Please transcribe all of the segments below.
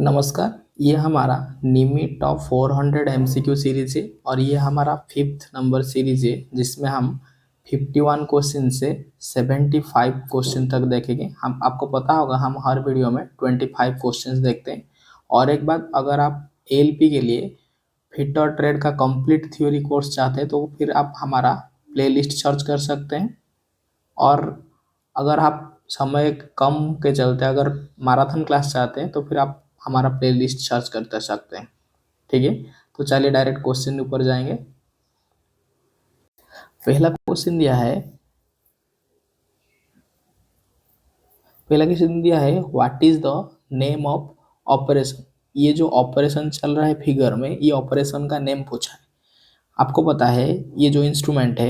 नमस्कार। ये हमारा निमी टॉप 400 एमसीक्यू सीरीज है और ये हमारा 5th नंबर सीरीज है जिसमें हम 51 क्वेश्चन से 75 क्वेश्चन तक देखेंगे। हम आपको पता होगा हम हर वीडियो में 25 क्वेश्चंस देखते हैं। और एक बात, अगर आप एएलपी के लिए फिट और ट्रेड का कंप्लीट थ्योरी कोर्स चाहते हैं तो फिर आप हमारा प्लेलिस्ट सर्च कर सकते हैं। और अगर आप समय कम के चलते अगर मैराथन क्लास चाहते हैं तो फिर आप हमारा प्लेलिस्ट सर्च करते सकते हैं। ठीक है, तो चलिए डायरेक्ट क्वेश्चन ऊपर जाएंगे। पहला क्वेश्चन दिया है what is the name of operation. ये जो ऑपरेशन चल रहा है फिगर में, ये ऑपरेशन का नेम पूछा है। आपको पता है ये जो इंस्ट्रूमेंट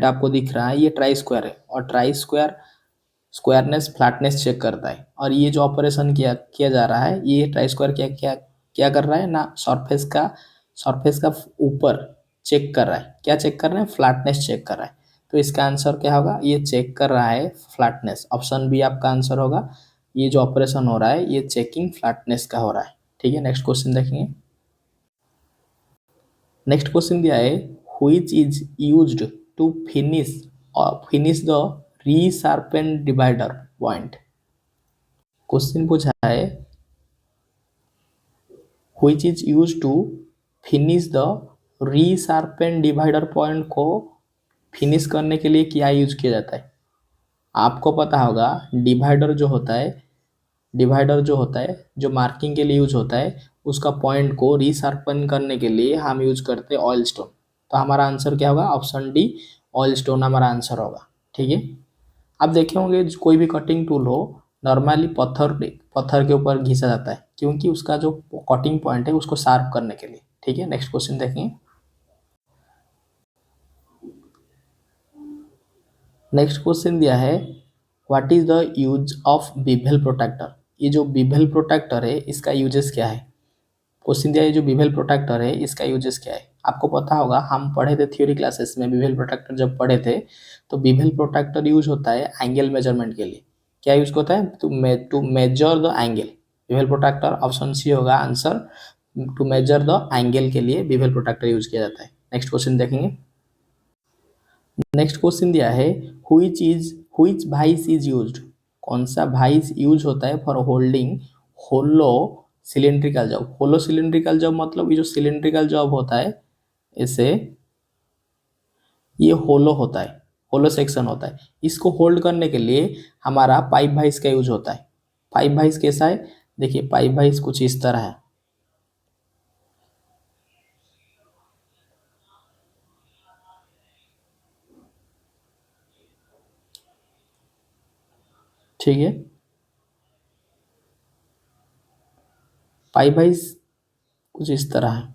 आपको दिख रहा है ये ट्राई स्क्वायर है, और try square squareness flatness check करता है। और ये जो ऑपरेशन किया किया जा रहा है, ये ट्राई स्क्वायर क्या क्या क्या कर रहा है ना, सरफेस का ऊपर चेक कर रहा है। क्या चेक कर रहा है? फ्लैटनेस चेक कर रहा है। तो इसका आंसर क्या होगा? ये चेक कर रहा है फ्लैटनेस। ऑप्शन बी आपका आंसर होगा। ये जो ऑपरेशन हो रहा है ये चेकिंग फ्लैटनेस का हो रहा है। ठीक है, नेक्स्ट क्वेश्चन देखेंगे। नेक्स्ट क्वेश्चन दिया है which is used to finish the resharpen divider point. Question पूछा है which is used to finish the resharpen divider point को फिनिश करने के लिए क्या यूज किया जाता है। आपको पता होगा डिवाइडर जो होता है जो मार्किंग के लिए यूज होता है, उसका पॉइंट को रीशार्पन करने के लिए हम यूज करते हैं ऑयल स्टोन। तो हमारा आंसर क्या होगा? ऑप्शन डी, ऑयल स्टोन हमारा आंसर होगा। ठीक है, आप देखे होंगे कोई भी कटिंग टूल हो, नॉर्मली पत्थर के ऊपर घिसा जाता है, क्योंकि उसका जो कटिंग पॉइंट है उसको शार्प करने के लिए। ठीक है, नेक्स्ट क्वेश्चन देखेंगे। नेक्स्ट क्वेश्चन दिया है what is the use of bevel protractor. ये जो बिवेल प्रोटेक्टर है इसका यूजेस क्या है? क्वेश्चन दिया है जो बिवेल प्रोटेक्टर है इसका यूजेस क्या है। आपको पता होगा हम पढ़े थे थ्योरी क्लासेस में, बिवेल प्रोटेक्टर जब पढ़े थे तो बिवेल प्रोटेक्टर यूज होता है एंगल मेजरमेंट के लिए। क्या यूज होता है? To measure the angle. Bevel protractor option C होगा answer. To measure the angle के लिए बिवेल प्रोटेक्टर यूज किया जाता है। नेक्स्ट क्वेश्चन देखेंगे। नेक्स्ट क्वेश्चन दिया है व्हिच वाइस इज यूज्ड। कौन सा वाइस यूज होता है for holding hollow cylindrical job. Hollow cylindrical job मतलब ये जो सिलिंड्रिकल जॉब होता है इसे ये होलो होता है, होलो सेक्शन होता है। इसको होल्ड करने के लिए हमारा पाइप वाइस का यूज होता है। पाइप वाइस कैसा है? देखिए पाइप वाइस कुछ इस तरह है। ठीक है, पाइप वाइस कुछ इस तरह है।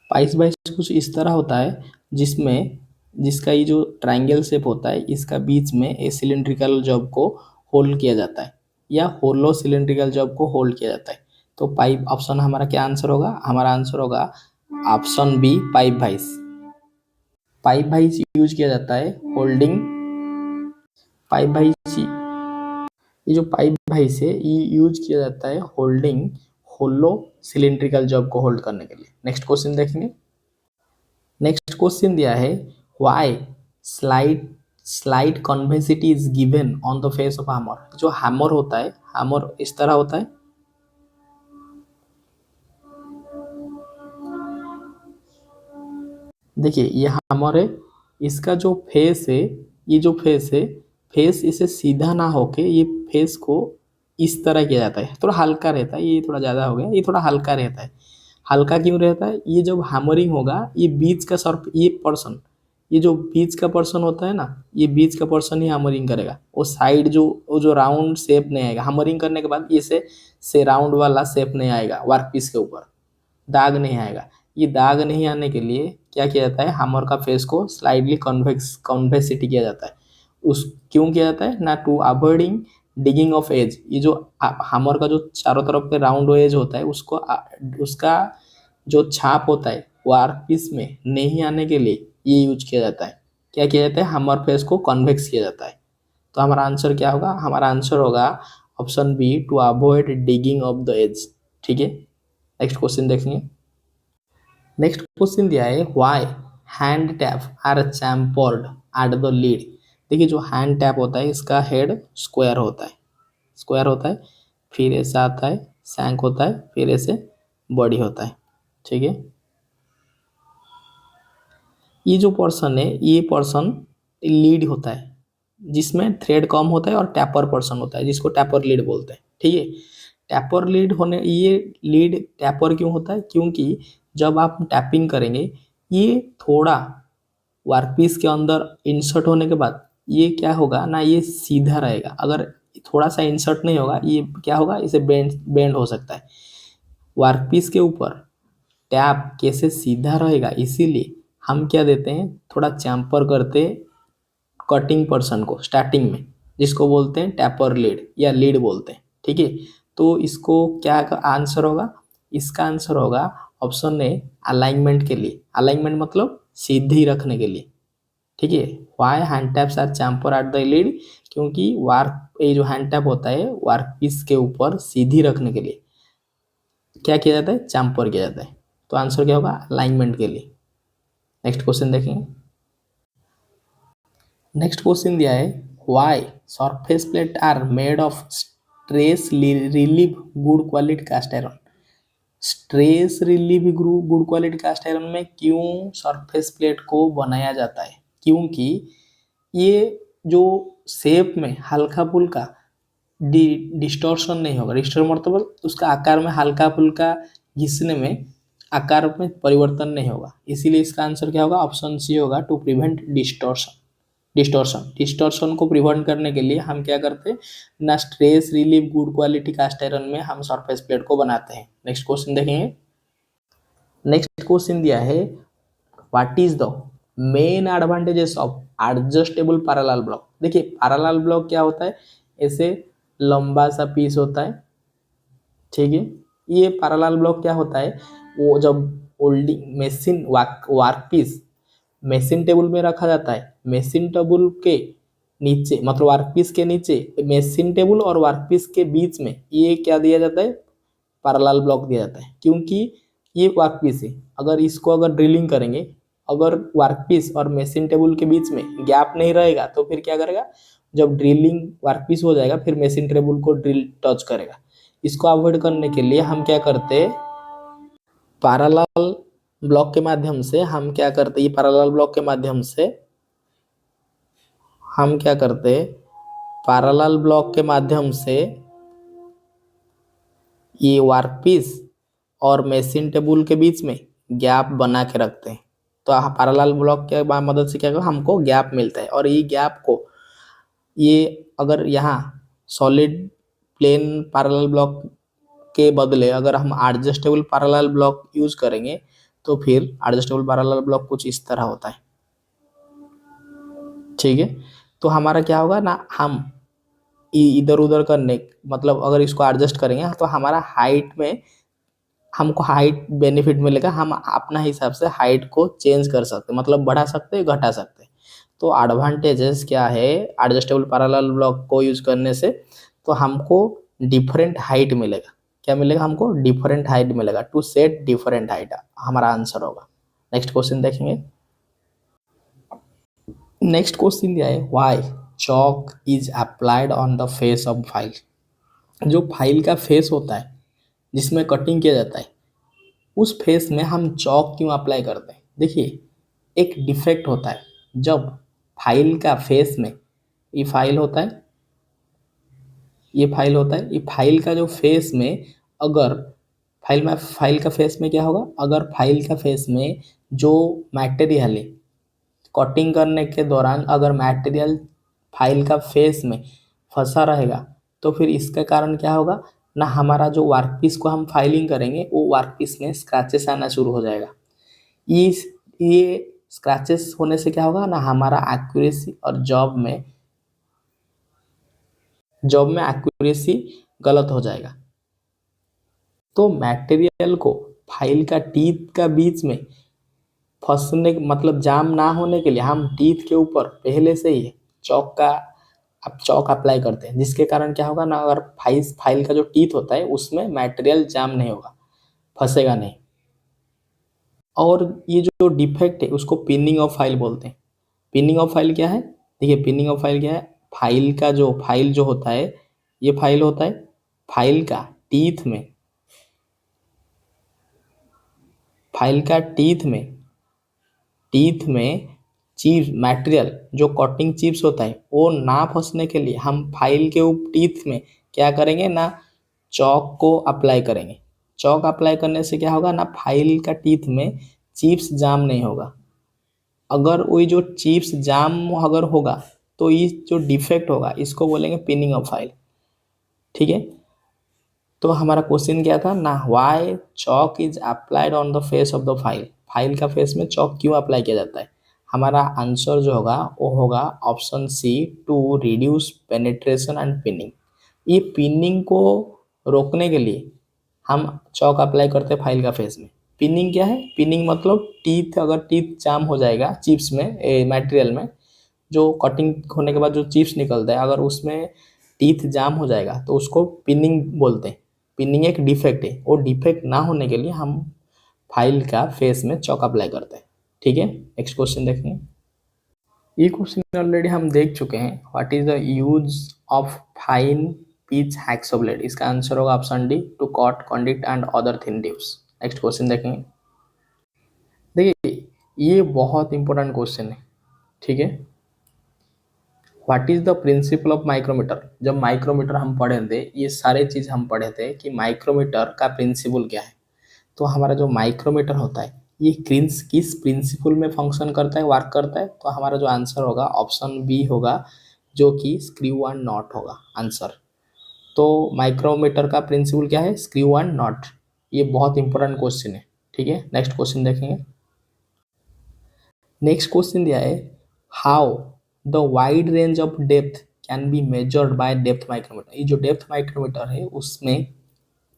पाइप वाइस कुछ इस तरह होता है जिसका ये जो ट्रायंगल शेप होता है इसका बीच में ए सिलिंड्रिकल जॉब को होल्ड किया जाता है, या होलो सिलिंड्रिकल जॉब को होल्ड किया जाता है। तो पाइप ऑप्शन हमारा क्या आंसर होगा? हमारा आंसर होगा option B, pipe vice. Pipe vice use किया जाता है होल्डिंग। पाइप वाइस, ये जो पाइप वाइस है ये यूज किया जाता है होल्डिंग होलो सिलिंड्रिकल जॉब को होल्ड करने के लिए। नेक्स्ट क्वेश्चन देखेंगे। नेक्स्ट क्वेश्चन दिया है why slide convexity is given on the face of hammer. जो हैमर होता है, हैमर इस तरह होता है। देखिए ये हैमर है, इसका जो फेस है, ये जो फेस है, फेस इसे सीधा ना होके ये फेस को इस तरह किया जाता है। थोड़ा हल्का रहता है, ये थोड़ा ज़्यादा हो गया, ये थोड़ा हल्का रहता है। हल्का क्यों रहता है? ये जब हैमरिंग होगा ये बीच का सर्फ ये पर्सन, ये जो बीच का पर्सन होता है ना, ये बीच का पर्सन ही हैमरिंग करेगा। वो साइड वो जो राउंड शेप नहीं आएगा। हैमरिंग करने के बाद ये से राउंड वाला शेप नहीं आएगा वर्क पीस के ऊपर, दाग नहीं आएगा। ये दाग नहीं आने के लिए क्या किया जाता है? हैमर का फेस को स्लाइडली कॉन्वेक्सिटी किया जाता है। उस क्यों किया जाता है ना? To avoiding digging of edge. ये जो हैमर का जो चारों तरफ पे राउंड एज होता है उसको उसका जो छाप होता है वर्क पीस में नहीं आने के लिए ये यूज किया जाता है। क्या किया जाता है? हैमर फेस को कन्वेक्स किया जाता है। तो हमारा आंसर क्या होगा? हमारा आंसर होगा option B, to avoid digging of the edge. ठीक है, नेक्स्ट क्वेश्चन देखेंगे। नेक्स्ट क्वेश्चन दिया है, why hand tap are chamfered at the lead. देखिए जो हैंड टैप होता है इसका हेड स्क्वायर होता है, स्क्वायर होता है, फिर ऐसा आता है, सैंक होता है, फिर ऐसे बॉडी होता है। ठीक है, ये जो पर्सन है ये पर्सन लीड होता है, जिसमें थ्रेड कम होता है, और टैपर पर्सन होता है जिसको टैपर लीड बोलते हैं। ठीक है, टैपर लीड होने, ये लीड टैपर क्यों होता है? क्योंकि जब आप टैपिंग करेंगे ये थोड़ा वर्कपीस के अंदर इंसर्ट होने के बाद ये क्या होगा ना, ये सीधा रहेगा। अगर थोड़ा सा इंसर्ट नहीं होगा ये क्या होगा, इसे बेंड बेंड हो सकता है। वर्कपीस के ऊपर टैप कैसे सीधा रहेगा, इसीलिए हम क्या देते हैं, थोड़ा चैम्पर करते कटिंग पर्सन को स्टार्टिंग में, जिसको बोलते हैं टैपर लीड या लीड बोलते हैं। ठीक है, तो इसको क्या आंसर होगा? इसका आंसर होगा ऑप्शन ए, अलाइनमेंट के लिए। अलाइनमेंट मतलब सीधी रखने के लिए। ठीक है, why hand taps are chamfer at the lead, क्योंकि वार्क, ये जो हैंड टैप होता है वार्क पीस के ऊपर सीधी रखने के लिए क्या किया जाता है? चैम्पर किया जाता है। तो आंसर क्या होगा? अलाइनमेंट के लिए। नेक्स्ट क्वेश्चन देखेंगे। नेक्स्ट क्वेश्चन दिया है, why surface plate are made of stress relieve good quality cast iron. Stress relieve good quality cast iron में क्यों सरफेस प्लेट को बनाया जाता है? क्योंकि ये जो शेप में हल्का फुल्का डिस्टॉर्शन नहीं होगा। डिस्टॉर्शन मतलब उसका आकार में हल्का फुल्का घिसने में आकार में परिवर्तन नहीं होगा, इसीलिए इसका आंसर क्या होगा? ऑप्शन सी होगा, टू प्रिवेंट डिस्टॉर्शन। डिस्टॉर्शन को प्रिवेंट करने के लिए हम क्या करते हैं ना, stress relieve good quality cast iron में हम सरफेस प्लेट को बनाते हैं। नेक्स्ट क्वेश्चन देखेंगे। नेक्स्ट क्वेश्चन दिया है, what is the main advantages of adjustable parallel block. देखिए पैरेलल ब्लॉक क्या होता है, ऐसे लंबा सा पीस होता है। ठीक है, ये पैरेलल ब्लॉक क्या होता है, वो जब holding machine work piece machine table में रखा जाता है, मशीन टेबल के नीचे मतलब वर्कपीस के नीचे मशीन टेबल और वर्कपीस के बीच में ये क्या दिया जाता है? पैरेलल ब्लॉक दिया जाता है। क्योंकि ये वर्कपीस है, अगर इसको अगर ड्रिलिंग करेंगे, अगर वर्कपीस और मशीन टेबल के बीच में गैप नहीं रहेगा तो फिर क्या करेगा, जब ड्रिलिंग वर्कपीस हो जाएगा फिर मशीन टेबल को ड्रिल टच करेगा। इसको अवॉइड करने के लिए हम क्या करते हैं, पैरेलल ब्लॉक के माध्यम से हम क्या करते हैं, ये पैरेलल ब्लॉक के माध्यम से हम क्या करते हैं, पैरेलल ब्लॉक के माध्यम से ये वर्कपीस और मशीन टेबल के बीच में गैप बना के रखते हैं। तो पैरेलल ब्लॉक के मदद से क्या होगा, हमको गैप मिलता है। और ये गैप को, ये अगर यहाँ सॉलिड प्लेन पैरेलल ब्लॉक के बदले अगर हम एडजस्टेबल पैरेलल ब्लॉक यूज करेंगे तो फिर एडजस्टेबल पैरेलल ब्लॉक कुछ इस तरह होता है। ठीक है, तो हमारा क्या होगा ना, हम इधर उधर करने मतलब अगर इसको एडजस्ट करेंगे तो हमारा हाइट में हमको हाइट बेनिफिट मिलेगा। हम अपना हिसाब से हाइट को चेंज कर सकते, मतलब बढ़ा सकते, घटा सकते। तो एडवांटेजेस क्या है एडजस्टेबल पैरेलल ब्लॉक को यूज करने से? तो हमको डिफरेंट हाइट मिलेगा। क्या मिलेगा? हमको डिफरेंट हाइट मिलेगा, टू सेट डिफरेंट हाइट हमारा आंसर होगा। नेक्स्ट क्वेश्चन देखेंगे। नेक्स्ट क्वेश्चन दिया है, why chalk is applied on the face of file. जो फाइल का फेस होता है जिसमें कटिंग किया जाता है, उस फेस में हम चॉक क्यों अप्लाई करते हैं? देखिए एक डिफेक्ट होता है, जब फाइल का फेस में, ये फाइल होता है, ये फाइल होता है, ये फाइल का जो फेस में अगर फाइल का फेस में क्या होगा, अगर फाइल का फेस में जो मटेरियल है कटिंग करने के दौरान अगर मटेरियल फाइल का फेस में फंसा रहेगा तो फिर इसके कारण क्या होगा ना, हमारा जो वर्कपीस को हम फाइलिंग करेंगे वो वर्कपीस में स्क्रैचेस आना शुरू हो जाएगा। ये स्क्रैचेस होने से क्या होगा ना, हमारा एक्यूरेसी और जॉब में एक्यूरेसी गलत हो जाएगा। तो मटेरियल को फाइल का टीथ का बीच में फंसने मतलब जाम ना होने के लिए हम टीथ के ऊपर पहले से ही चौक का आप चौक अप्लाई करते हैं, जिसके कारण क्या होगा ना, अगर फाइल का जो टीथ होता है उसमें मटेरियल जाम नहीं होगा, फंसेगा नहीं। और ये जो डिफेक्ट है उसको पिनिंग ऑफ फाइल बोलते हैं। पिनिंग ऑफ फाइल क्या है, देखिए पिनिंग ऑफ फाइल क्या है, फाइल जो होता है, ये फाइल होता है, फाइल का टीथ में फाइल का टीथ में चिप्स मटेरियल जो कटिंग चिप्स होता है वो ना फंसने के लिए हम फाइल के टीथ में क्या करेंगे ना, चौक को अप्लाई करेंगे। चौक अप्लाई करने से क्या होगा ना, फाइल का टीथ में चिप्स जाम नहीं होगा। अगर वही जो चिप्स जाम अगर होगा तो ये जो डिफेक्ट होगा इसको बोलेंगे पिनिंग ऑफ फाइल। ठीक है, तो हमारा क्वेश्चन क्या था ना, why Chowk is applied on the face of the file, file का फेस में चौक क्यों अप्लाई किया जाता है। हमारा आंसर जो होगा वो होगा option C, to reduce penetration and pinning. ये पिनिंग को रोकने के लिए हम चौक अप्लाई करते हैं फाइल का फेस में। पिनिंग क्या है, पिनिंग मतलब टीथ, अगर टीथ जाम हो जाएगा चिप्स में, मटेरियल में जो कटिंग होने के बाद जो चिप्स निकलता है, अगर उसमें टीथ जाम हो जाएगा तो उसको पिनिंग बोलते हैं। पिनिंग एक डिफेक्ट है, वो डिफेक्ट ना होने के लिए हम फाइल का फेस में चौक अप्लाई करते हैं। ठीक है, नेक्स्ट क्वेश्चन देखेंगे। ये क्वेश्चन ऑलरेडी हम देख चुके हैं, what is the use of fine pitch hacksaw blade. इसका आंसर होगा option D, to cut conduct and other thin tips. Next question देखेंगे। देखिए ये बहुत इंपॉर्टेंट क्वेश्चन है। ठीक है, what is the principle of micrometer. जब माइक्रोमीटर हम पढ़े थे, ये सारे चीज हम पढ़े थे कि माइक्रोमीटर का प्रिंसिपल क्या है। तो हमारा जो माइक्रोमीटर होता है ये किस प्रिंसिपल में फंक्शन करता है, वर्क करता है, तो हमारा जो आंसर होगा ऑप्शन बी होगा, जो कि स्क्रू एंड नॉट होगा आंसर। तो माइक्रोमीटर का प्रिंसिपल क्या है, स्क्रू एंड नॉट। ये बहुत इंपॉर्टेंट क्वेश्चन है। ठीक है, नेक्स्ट क्वेश्चन देखेंगे। नेक्स्ट क्वेश्चन दिया है, how the wide range of depth can be measured by depth micrometer. ये जो डेप्थ माइक्रोमीटर है उसमें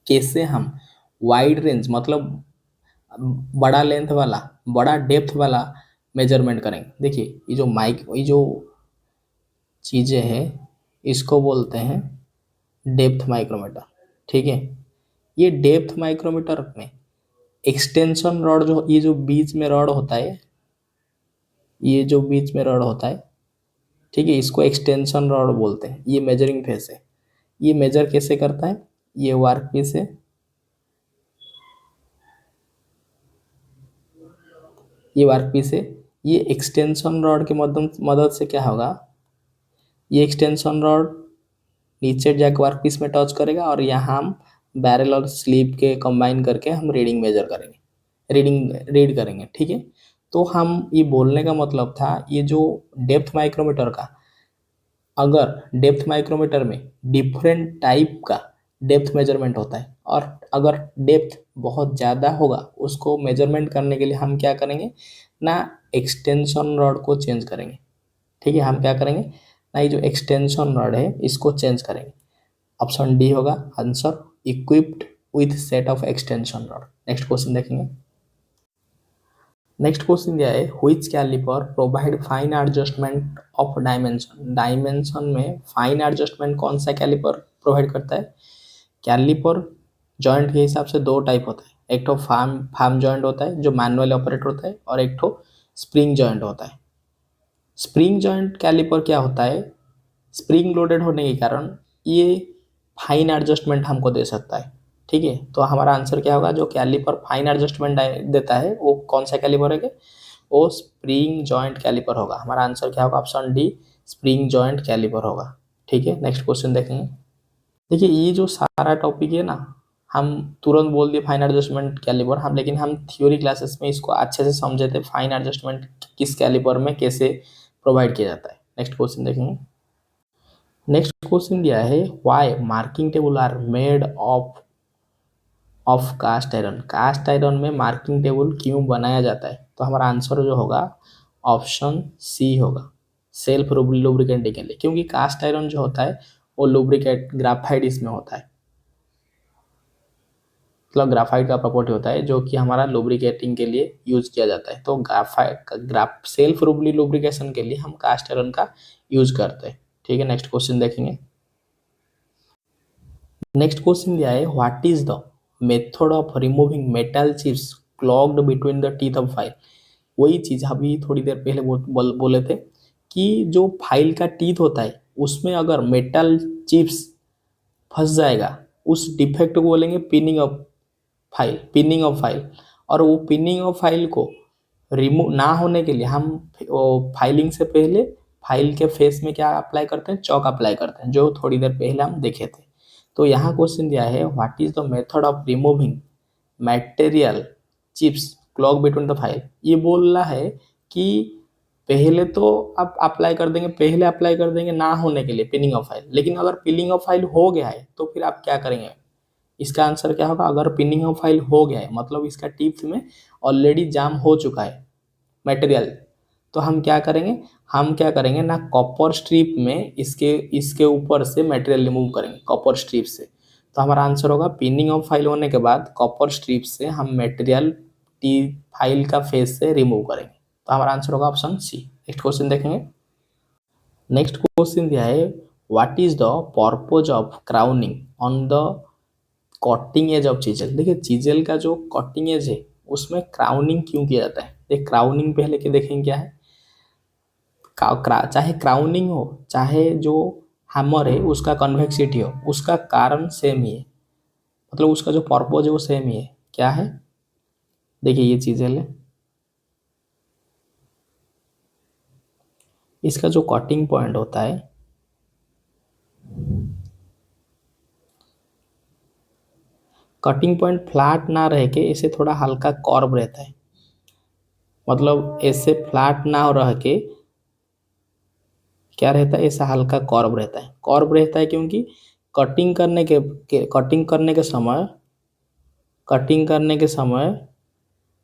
कैसे हम वाइड रेंज मतलब बड़ा लेंथ वाला, बड़ा डेप्थ वाला मेजरमेंट करेंगे। देखिए ये जो चीज़ें हैं इसको बोलते हैं डेप्थ माइक्रोमीटर। ठीक है, ये डेप्थ माइक्रोमीटर में एक्सटेंशन रॉड, जो ये जो बीच में रॉड होता है, ये जो बीच में रॉड होता है, ठीक है, इसको एक्सटेंशन रॉड बोलते हैं। ये मेजरिंग फेस है। ये मेजर कैसे करता है, ये वर्क पीस है, ये वर्क पीस है। ये एक्सटेंशन रॉड की मदद से क्या होगा, ये एक्सटेंशन रॉड नीचे जाकर वर्क पीस में टच करेगा और यहाँ हम बैरल और स्लीव के कंबाइन करके हम रीडिंग मेजर करेंगे, रीड करेंगे। ठीक है, तो हम ये बोलने का मतलब था, ये जो डेप्थ माइक्रोमीटर का, अगर डेप्थ माइक्रोमीटर में डिफरेंट टाइप का डेप्थ मेजरमेंट होता है, और अगर डेप्थ बहुत ज़्यादा होगा उसको मेजरमेंट करने के लिए हम क्या करेंगे ना, एक्सटेंशन रॉड को चेंज करेंगे। ठीक है, हम क्या करेंगे ना, ये जो एक्सटेंशन रॉड है इसको चेंज करेंगे। ऑप्शन डी होगा answer, equipped with set of extension rod. Next question देखेंगे। नेक्स्ट क्वेश्चन दिया है, which caliper provide fine adjustment of dimension. Dimension में फाइन एडजस्टमेंट कौन सा कैलिपर प्रोवाइड करता है। कैलिपर जॉइंट के हिसाब से दो टाइप होता है, एक तो फार्म जॉइंट होता है जो मैनुअल ऑपरेट होता है, और एक तो स्प्रिंग जॉइंट होता है। स्प्रिंग जॉइंट कैलिपर क्या होता है, स्प्रिंग लोडेड होने के कारण ये फाइन एडजस्टमेंट हमको दे सकता है। ठीक है, तो हमारा आंसर क्या होगा, जो कैलिपर फाइन एडजस्टमेंट देता है वो कौन सा कैलिपर है, वो स्प्रिंग जॉइंट कैलिपर होगा। हमारा आंसर क्या होगा, option D, spring joint caliper होगा। ठीक है, नेक्स्ट क्वेश्चन देखेंगे। देखिए ये जो सारा टॉपिक है ना, हम तुरंत बोल दिए फाइन एडजस्टमेंट कैलिपर हम, लेकिन हम थ्योरी क्लासेस में इसको अच्छे से समझे थे, फाइन एडजस्टमेंट किस कैलिपर में कैसे प्रोवाइड किया जाता है। नेक्स्ट क्वेश्चन देखेंगे। नेक्स्ट क्वेश्चन दिया है, why marking table are made of cast iron. Cast iron में मार्किंग टेबल क्यों बनाया जाता है, तो हमारा आंसर जो होगा ऑप्शन सी होगा, सेल्फ लुब्रिकेंटिंग के लिए। क्योंकि कास्ट आयरन जो होता है वो लुब्रिकेट ग्राफाइट इसमें होता है, मतलब ग्राफाइट का प्रॉपर्टी होता है जो कि हमारा लुब्रिकेटिंग के लिए यूज किया जाता है। तो सेल्फ लुब्रिकेशन के लिए हम कास्ट आयरन का यूज करते हैं। ठीक है, नेक्स्ट क्वेश्चन देखेंगे। नेक्स्ट क्वेश्चन दिया है, what is the method of removing metal chips clogged between the teeth of file. वही चीज अभी थोड़ी देर पहले बोले थे कि जो फाइल का टीथ होता है उसमें अगर मेटल चिप्स फंस जाएगा, उस डिफेक्ट को बोलेंगे पिनिंग ऑफ फाइल। और वो पिनिंग ऑफ फाइल को रिमूव ना होने के लिए हम फाइलिंग से पहले फाइल के फेस में क्या अप्लाई करते हैं, चौक अप्लाई करते हैं, जो थोड़ी देर पहले हम देखे थे। तो यहाँ क्वेश्चन दिया है, what is the method of removing material chips clog between the file. ये बोल रहा है कि पहले तो आप पहले अप्लाई कर देंगे ना होने के लिए पिनिंग ऑफ फाइल, लेकिन अगर पिनिंग ऑफ फाइल हो गया है तो फिर आप क्या करेंगे। इसका आंसर क्या होगा, अगर पिनिंग ऑफ फाइल हो गया है मतलब इसका टिप्स में ऑलरेडी जाम हो चुका है मटेरियल, तो हम क्या करेंगे ना, कॉपर स्ट्रिप में इसके ऊपर से मटेरियल रिमूव करेंगे कॉपर स्ट्रिप से। तो हमारा आंसर होगा पिनिंग ऑफ फाइल होने के बाद कॉपर स्ट्रिप से हम मटेरियल टी फाइल का फेस से रिमूव करेंगे। तो हमारा आंसर होगा ऑप्शन सी। नेक्स्ट क्वेश्चन देखेंगे। नेक्स्ट क्वेश्चन दिया है, what is the purpose of crowning on the cutting edge of chisel. देखिए चीजल का जो कटिंग एज है उसमें क्राउनिंग क्यों किया जाता है। देख क्राउनिंग पहले के देखेंगे क्या है। चाहे क्राउनिंग हो चाहे जो हैमर है उसका कन्वेक्सिटी हो, उसका कारण सेम ही है, मतलब उसका जो पर्पज है वो सेम ही है। क्या है, देखिए ये चीजेल है, इसका जो कटिंग पॉइंट होता है, कटिंग पॉइंट फ्लैट ना रह के इसे थोड़ा हल्का कर्व रहता है, मतलब ऐसे फ्लैट ना रह के क्या रहता है, ऐसा हल्का कर्व रहता है क्योंकि कटिंग करने के समय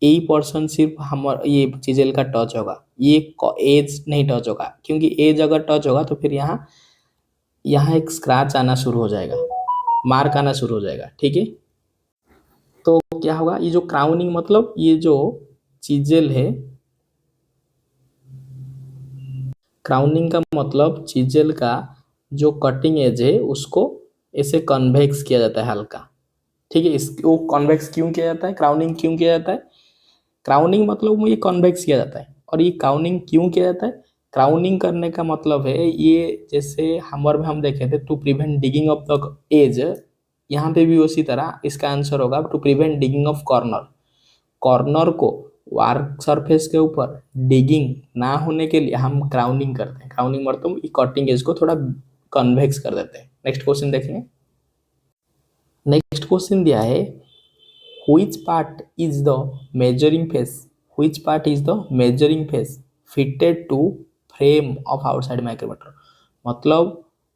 यही पोर्शन सिर्फ हम ये चिजेल का टच होगा, ये एज नहीं टच होगा, क्योंकि एज अगर टच होगा तो फिर यहाँ यहाँ एक स्क्रैच आना शुरू हो जाएगा, मार्क आना शुरू हो जाएगा। ठीक है, तो क्या होगा, ये जो क्राउनिंग मतलब ये जो चिजेल है, क्राउनिंग का मतलब चिजेल का जो कटिंग एज है उसको ऐसे कन्वेक्स किया जाता है हल्का। ठीक है, इसको कन्वेक्स क्यों किया जाता है, क्राउनिंग क्यों किया जाता है, क्राउनिंग मतलब ये कन्वेक्स किया जाता है। और ये क्राउनिंग क्यों किया जाता है, क्राउनिंग करने का मतलब है ये, जैसे हमर में हम देखे थे to prevent digging of the edge, यहाँ पे भी उसी तरह इसका आंसर होगा to prevent digging of corner को वार्क सरफेस के ऊपर डिगिंग ना होने के लिए हम क्राउनिंग करते हैं। क्राउनिंग मतलब कटिंग एज को थोड़ा कन्वेक्स कर देते हैं। नेक्स्ट क्वेश्चन देखेंगे। नेक्स्ट क्वेश्चन दिया है, which part is the measuring face, which part is the measuring face fitted to frame of outside micrometer। मतलब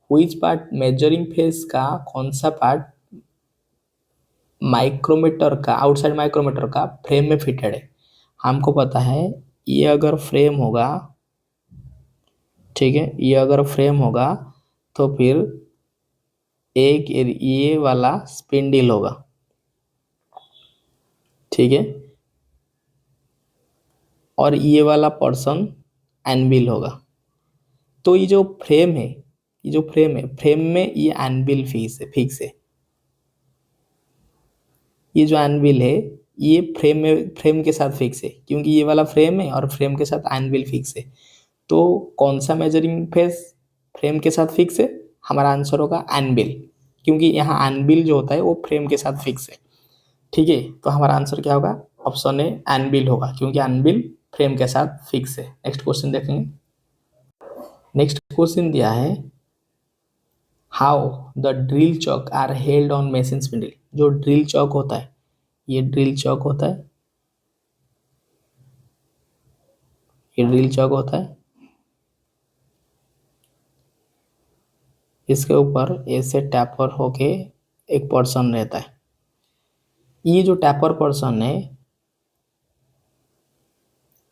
which part measuring face का कौन सा पार्ट माइक्रोमीटर का आउटसाइड माइक्रोमीटर का फ्रेम में फिटेड है। हमको पता है ये अगर फ्रेम होगा, ठीक है, ये अगर फ्रेम होगा तो फिर एक ये वाला स्पिंडल होगा, ठीक है, और ये वाला पर्सन एनविल होगा। तो ये जो फ्रेम है, फ्रेम में ये एनविल फिक्स है। ये जो एनविल है ये फ्रेम के साथ फिक्स है, क्योंकि ये वाला फ्रेम है और फ्रेम के साथ एनविल फिक्स है। तो कौन सा मेजरिंग फेस फ्रेम के साथ फिक्स है, हमारा आंसर होगा एनविल, क्योंकि यहाँ एनविल जो होता है वो फ्रेम के साथ फिक्स है। ठीक है, तो हमारा आंसर क्या होगा, ऑप्शन ए एनविल होगा, क्योंकि एनविल फ्रेम के साथ फिक्स है। नेक्स्ट क्वेश्चन देखेंगे। नेक्स्ट क्वेश्चन दिया है, how the drill chuck are held on machine spindle. जो ड्रिल चॉक होता है, ये ड्रिल चॉक होता है, ये ड्रिल चॉक होता है, इसके ऊपर ऐसे टैपर होके एक पर्सन रहता है। ये जो टैपर पर्सन है,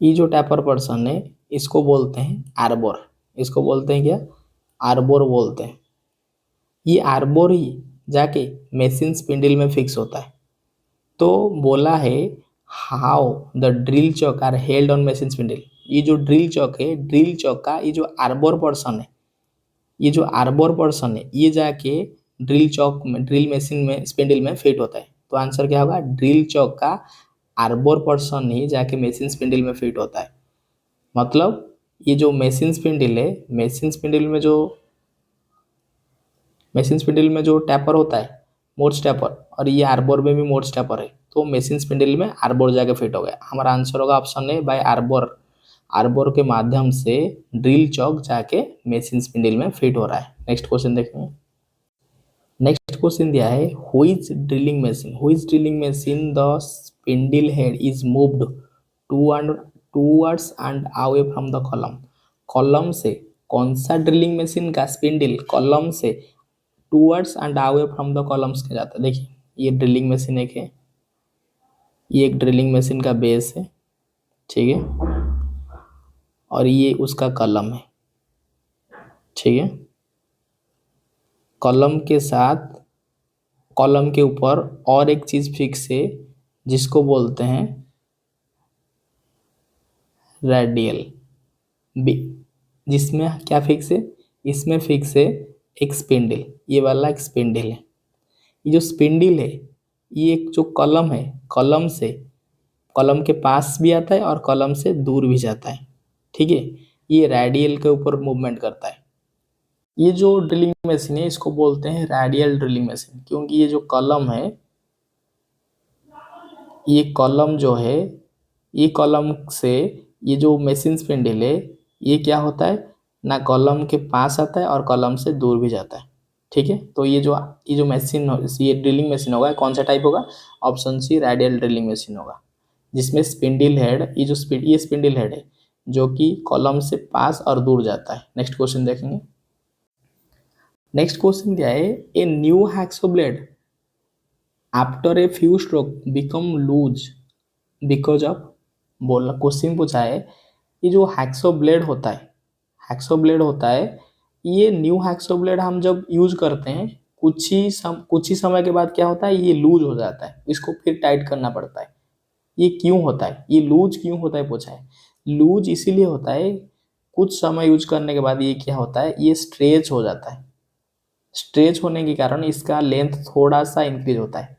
ये जो टैपर पर्सन है इसको बोलते हैं आर्बोर। इसको बोलते हैं क्या, आर्बोर बोलते हैं। ये आर्बोर ही जाके मशीन स्पिंडल में फिक्स होता है। तो बोला है how the drill chuck are held on machine spindle. ये जो ड्रिल चॉक है, ड्रिल चॉक का ये जो आर्बोर पर्सन है, ये जो आर्बर पोर्शन है ये जाके ड्रिल मशीन में स्पिंडल में फिट होता है। तो आंसर क्या होगा, ड्रिल चौक का आर्बर पोर्शन ही जाके मशीन स्पिंडल में फिट होता है। मतलब ये जो मशीन स्पिंडल है, मशीन स्पिंडल में जो टैपर होता है मोर्स टैपर, और ये आर्बर में भी मोर्स टैपर है, तो मशीन स्पिंडल में आर्बर जाके फिट हो गया। हमारा आंसर होगा option A by arbor. Arbor के माध्यम से ड्रिल चौक जाके मशीन स्पिंडल में फिट हो रहा है। नेक्स्ट क्वेश्चन देखेंगे। नेक्स्ट क्वेश्चन दिया है who is drilling machine the spindle head is moved towards and away from the column. Column से कौन सा ड्रिलिंग मशीन का स्पिंडल कॉलम से towards and away from the columns के जाता है। देखिए ये ड्रिलिंग मशीन एक है, ये एक ड्रिलिंग मशीन का बेस है, ठीक है, और ये उसका कलम है, ठीक है। कॉलम के साथ कॉलम के ऊपर और एक चीज फिक्स है जिसको बोलते हैं रेडियल बी। जिसमें क्या फिक्स है, इसमें फिक्स है एक स्पिंडल, ये वाला एक स्पिंडल है। ये जो स्पिंडल है ये एक जो कॉलम है, कॉलम के पास भी आता है और कॉलम से दूर भी जाता है, ठीक है। ये रेडियल के ऊपर मूवमेंट करता है। ये जो ड्रिलिंग मशीन है इसको बोलते हैं रेडियल ड्रिलिंग मशीन, क्योंकि ये जो कॉलम है, ये कॉलम जो है, ये कॉलम से ये जो मशीन स्पिंडल है ये क्या होता है ना, कॉलम के पास आता है और कॉलम से दूर भी जाता है, ठीक है। तो ये जो मशीन ये ड्रिलिंग मशीन होगा, कौन सा टाइप होगा, option C radial drilling machine होगा, जिसमें स्पिंडल हेड ये स्पिंडल हेड है जो कि कॉलम से पास और दूर जाता है। नेक्स्ट क्वेश्चन देखेंगे। नेक्स्ट क्वेश्चन दिया है a new hacksaw blade after a few stroke become loose because of. बोला क्वेश्चन पूछा है, ये जो हैक्सो ब्लेड होता है, ये न्यू हैक्सो ब्लेड हम जब यूज करते हैं कुछ ही समय के बाद क्या होता है, ये लूज हो जाता है, इसको फिर टाइट करना पड़ता है। ये क्यों होता है, ये लूज क्यों होता है पूछा है। लूज इसीलिए होता है, कुछ समय यूज करने के बाद ये क्या होता है, ये स्ट्रेच हो जाता है। स्ट्रेच होने के कारण इसका लेंथ थोड़ा सा इंक्रीज होता है।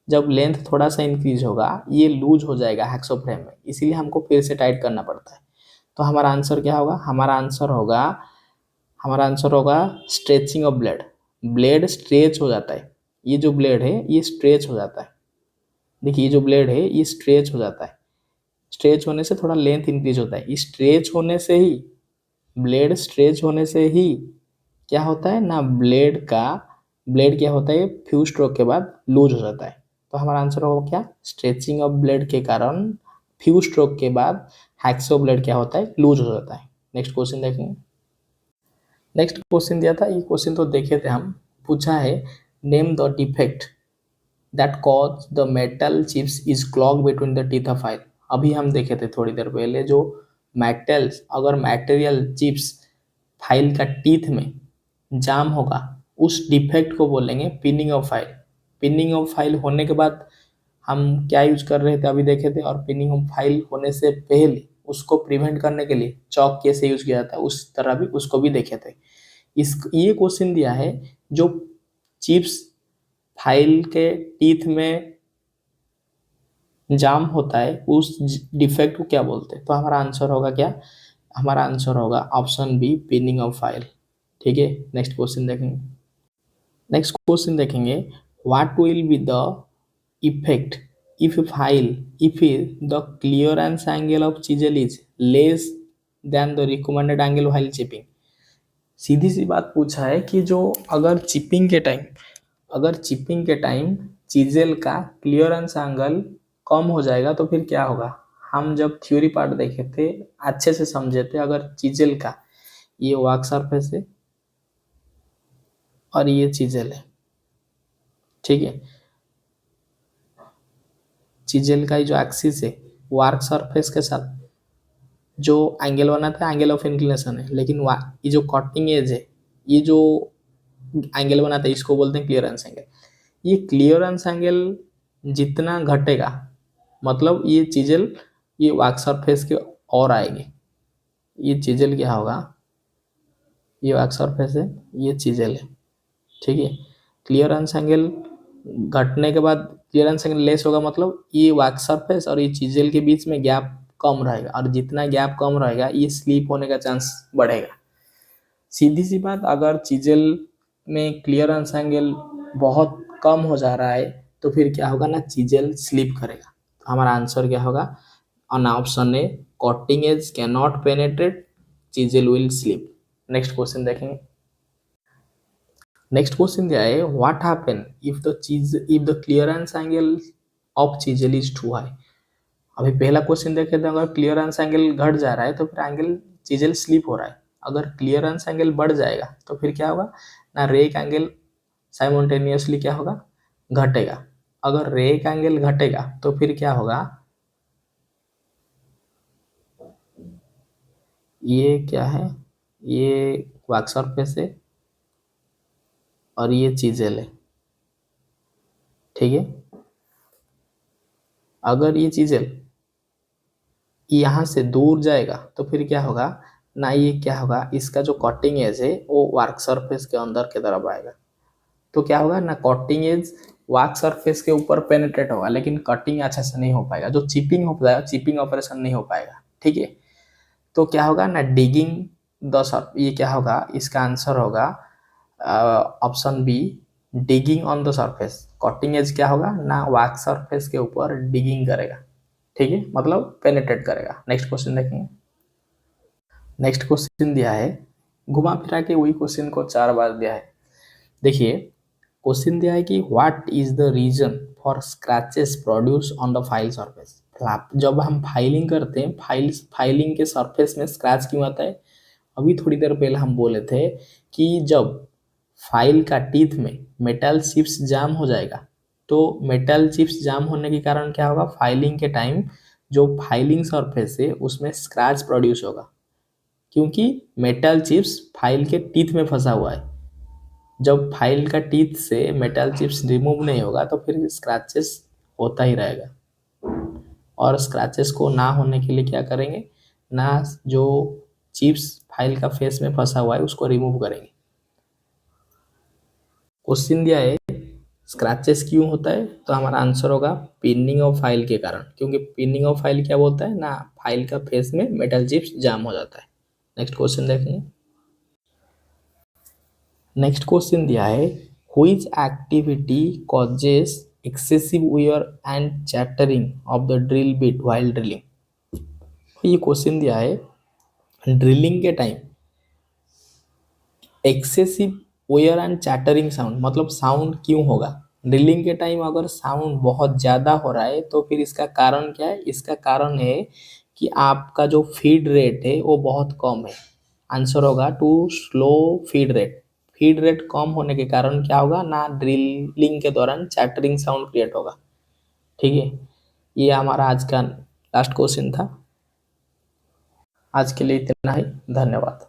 जब लेंथ थोड़ा सा इंक्रीज होगा ये लूज हो जाएगा हैक्सो फ्रेम में, इसीलिए हमको फिर से टाइट करना पड़ता है। तो हमारा आंसर क्या होगा, हमारा आंसर होगा stretching of blade. Blade stretch हो जाता है, ये जो ब्लेड है ये स्ट्रेच हो जाता है। देखिए ये जो ब्लेड है ये स्ट्रेच हो जाता है, स्ट्रेच होने से थोड़ा लेंथ इंक्रीज होता है। स्ट्रेच होने से ही ब्लेड स्ट्रेच होने से ही क्या होता है ना, ब्लेड क्या होता है फ्यू स्ट्रोक के बाद लूज हो जाता है। तो हमारा आंसर होगा क्या, स्ट्रेचिंग ऑफ ब्लेड के कारण फ्यू स्ट्रोक के बाद हैक्सो ब्लेड क्या होता है, लूज हो जाता है। नेक्स्ट क्वेश्चन देखेंगे। नेक्स्ट क्वेश्चन दिया था, ये क्वेश्चन तो देखे थे हम, पूछा है name the defect that cause the metal chips is clog between the teeth of file. अभी हम देखे थे थोड़ी देर पहले, जो अगर मटेरियल चिप्स फाइल का टीथ में जाम होगा उस डिफेक्ट को बोलेंगे pinning of file. Pinning of file होने के बाद हम क्या यूज कर रहे थे अभी देखे थे, और पिनिंग ऑफ फाइल होने से पहले उसको प्रिवेंट करने के लिए चौक कैसे यूज किया जाता है उस तरह भी उसको भी देखे थे। ये क्वेश्चन दिया है जो चिप्स फाइल के टीथ में जाम होता है उस डिफेक्ट को क्या बोलते हैं। तो हमारा आंसर होगा क्या, हमारा आंसर होगा option B pinning of file, ठीक है। नेक्स्ट क्वेश्चन देखेंगे। What will be the effect if the clearance angle of chisel is less than the recommended angle while chipping. सीधी सी बात पूछा है कि जो अगर चिपिंग के टाइम चिजल का क्लियरेंस एंगल कम हो जाएगा तो फिर क्या होगा। हम जब थ्योरी पार्ट देखे थे अच्छे से समझे थे, अगर चिजल का ये वर्क सरफेस है और ये चिजल है, ठीक है, चिजल का जो एक्सिस है वर्क सरफेस के साथ जो एंगल बनाता है एंगल ऑफ इंक्लिनेशन है, लेकिन ये जो कटिंग एज है ये जो एंगल बनाता है इसको बोलते हैं क्लियरेंस एंगल। ये क्लियरेंस एंगल जितना घटेगा मतलब ये चिजल ये वर्क सरफेस के और आएगी, ये चिजल क्या होगा ये वर्क सरफेस है, ये चीजेल है, ठीक है। क्लियरेंस एंगल घटने के बाद क्लियरेंस एंगल लेस होगा, मतलब ये वर्क सरफेस और ये चीजेल के बीच में गैप कम रहेगा, और जितना गैप कम रहेगा ये स्लिप होने का चांस बढ़ेगा। सीधी सी बात, अगर चीजेल में क्लियरेंस एंगल बहुत कम हो जा रहा है तो फिर क्या होगा ना, चीजेल स्लिप करेगा। तो हमारा आंसर क्या होगा, on option A, cutting edge can not penetrate, chisel will slip. Next question देखेंगे। नेक्स्ट क्वेश्चन दिया है, what happen if the clearance angle of chisel is too high. अभी पहला क्वेश्चन देखे थे, अगर क्लियरेंस एंगल घट जा रहा है तो फिर एंगल चीजेल स्लिप हो रहा है। अगर क्लियरेंस एंगल बढ़ जाएगा तो फिर क्या होगा ना, रेक एंगल साइमल्टेनियसली क्या होगा, घटेगा। अगर रेक एंगल घटेगा तो फिर क्या होगा, ये क्या है, ये वर्क सरफेस है और ये चीजेल है, ठीक है। अगर ये चीजेल यहाँ से दूर जाएगा तो फिर क्या होगा ना, ये क्या होगा, इसका जो कटिंग एज है वो वर्क सरफेस के अंदर की तरफ आएगा। तो क्या होगा ना, कटिंग एज वर्क सरफेस के ऊपर पेनिट्रेट होगा, लेकिन कटिंग अच्छे से नहीं हो पाएगा, जो चिपिंग होता है, चिपिंग ऑपरेशन नहीं हो पाएगा, ठीक है। तो क्या होगा ना, डिगिंग द सर्फ, ये क्या होगा, इसका आंसर होगा option B, digging on the surface. Cutting edge क्या होगा ना, वर्क सरफेस के ऊपर डिगिंग करेगा, ठीक है, मतलब पेनिट्रेट करेगा। नेक्स्ट क्वेश्चन देखेंगे। नेक्स्ट क्वेश्चन दिया है, घुमा फिरा के वही क्वेश्चन को 4 बार दिया है। देखिए, क्वेश्चन दिया है कि what is the reason for scratches produce on the file surface. जब हम फाइलिंग करते हैं, फाइलिंग के सरफेस में स्क्रैच क्यों आता है। अभी थोड़ी देर पहले हम बोले थे कि जब फाइल का टीथ में मेटल चिप्स जाम हो जाएगा, तो मेटल चिप्स जाम होने के कारण क्या होगा, फाइलिंग के टाइम जो फाइलिंग सरफेस है उसमें स्क्रैच प्रोड्यूस होगा, क्योंकि मेटल चिप्स फाइल के टीथ में फंसा हुआ है। जब फाइल का टीथ से मेटल चिप्स रिमूव नहीं होगा तो फिर स्क्रैचेस होता ही रहेगा। और स्क्रैचेस को ना होने के लिए क्या करेंगे ना, जो चिप्स फाइल का फेस में फंसा हुआ है उसको रिमूव करेंगे। क्वेश्चन दिया है स्क्रैचेस क्यों होता है, तो हमारा आंसर होगा पिनिंग ऑफ फाइल के कारण, क्योंकि पिनिंग ऑफ फाइल क्या बोलता है ना, फाइल का फेस में मेटल चिप्स जाम हो जाता है। नेक्स्ट क्वेश्चन देखेंगे। नेक्स्ट क्वेश्चन दिया है, which activity causes excessive wear and chattering of the drill bit while drilling. ये क्वेश्चन दिया है, ड्रिलिंग के time excessive wear and chattering sound, मतलब साउंड क्यों होगा। ड्रिलिंग के टाइम अगर साउंड बहुत ज़्यादा हो रहा है तो फिर इसका कारण क्या है, इसका कारण है कि आपका जो फीड रेट है वो बहुत कम है। आंसर होगा too slow feed rate. Feed rate कम होने के कारण क्या होगा ना, ड्रिलिंग के दौरान चैटरिंग साउंड क्रिएट होगा, ठीक है। ये हमारा आज का लास्ट क्वेश्चन था। आज के लिए इतना ही, धन्यवाद।